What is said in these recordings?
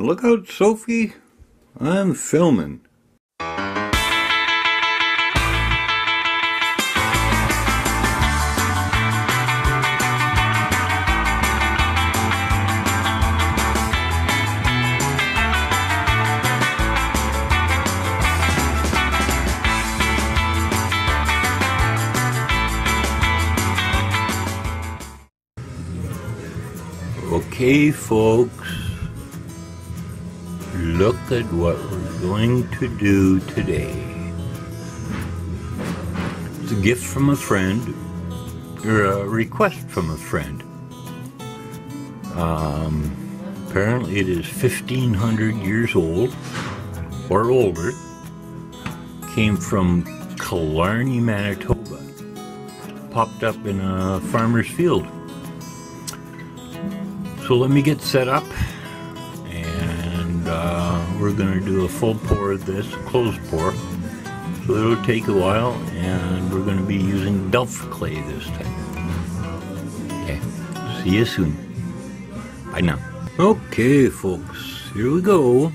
Look out, Sophie. I'm filming. Okay, folks, look at what we're going to do today. It's a gift from a friend, or a request from a friend. Apparently it is 1,500 years old, or older. Came from Killarney, Manitoba. Popped up in a farmer's field. So let me get set up, and we're going to do a full pour of this, closed pour. So it'll take a while, and we're going to be using delft clay this time. Okay, see you soon. Bye now. Okay, folks, here we go.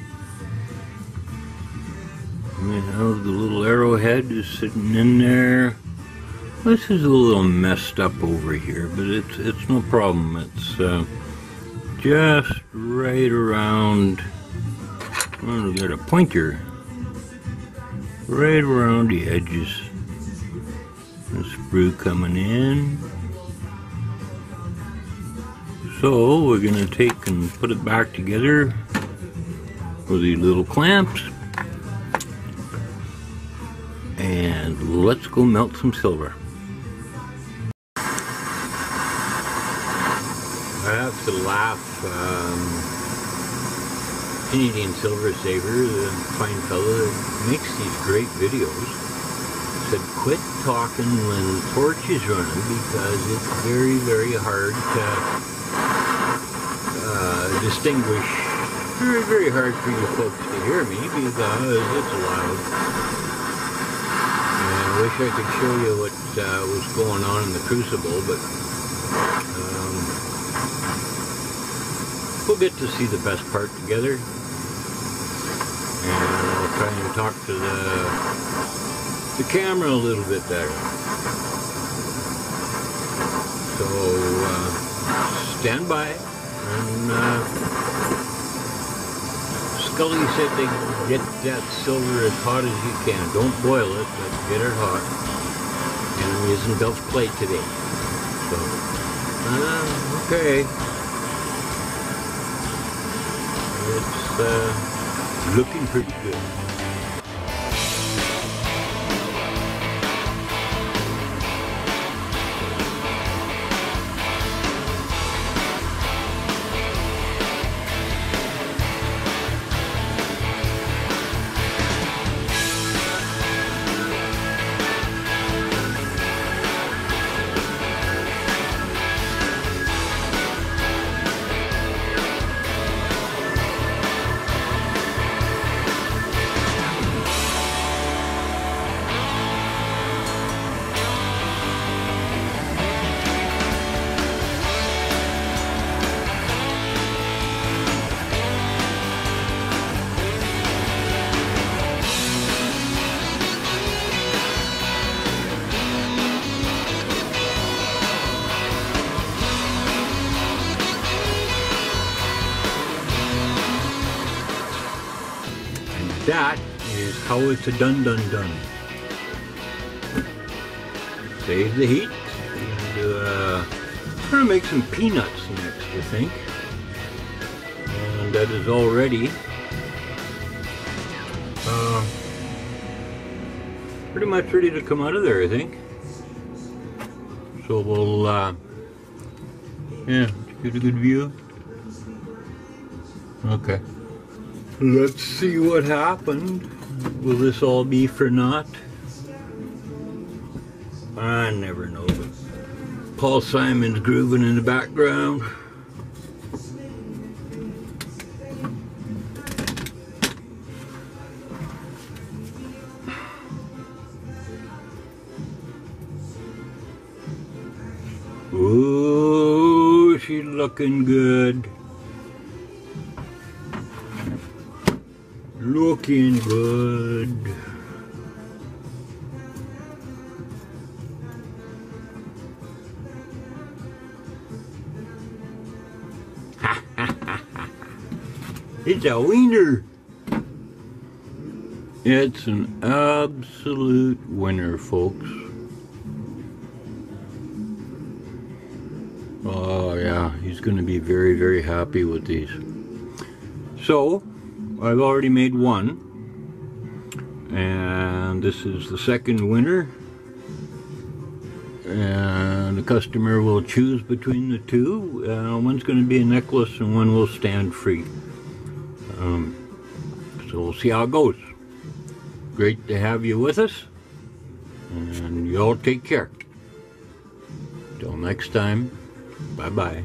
We have the little arrowhead is sitting in there. This is a little messed up over here, but it's no problem. It's just right around, well, we got a pointer right around the edges. The sprue coming in. So we're going to take and put it back together with these little clamps. And let's go melt some silver. I have to laugh. Canadian Silver Saver, the fine fellow that makes these great videos, said quit talking when the torch is running because it's very, very hard to distinguish. Very, very hard for you folks to hear me because it's loud. And I wish I could show you what was going on in the crucible, but we'll get to see the best part together, and I'll try and talk to the camera a little bit better. So stand by, and Scully said they get that silver as hot as you can. Don't boil it, but get it hot. And I'm using delft clay today. So, okay. It's looking pretty good. That is how it's a done. Save the heat. And I'm going to make some peanuts next, I think. And that is all ready. Pretty much ready to come out of there, I think. So we'll, yeah, get a good view. Okay. Let's see what happened. Will this all be for naught? I never know. Paul Simon's grooving in the background. Ooh, she's looking good. Looking good. It's a wiener. It's an absolute winner, folks. Oh yeah, he's going to be very, very happy with these. So, I've already made one. And this is the second winner. And the customer will choose between the two. One's going to be a necklace and one will stand free. So we'll see how it goes. Great to have you with us, and you all take care. Till next time, bye-bye.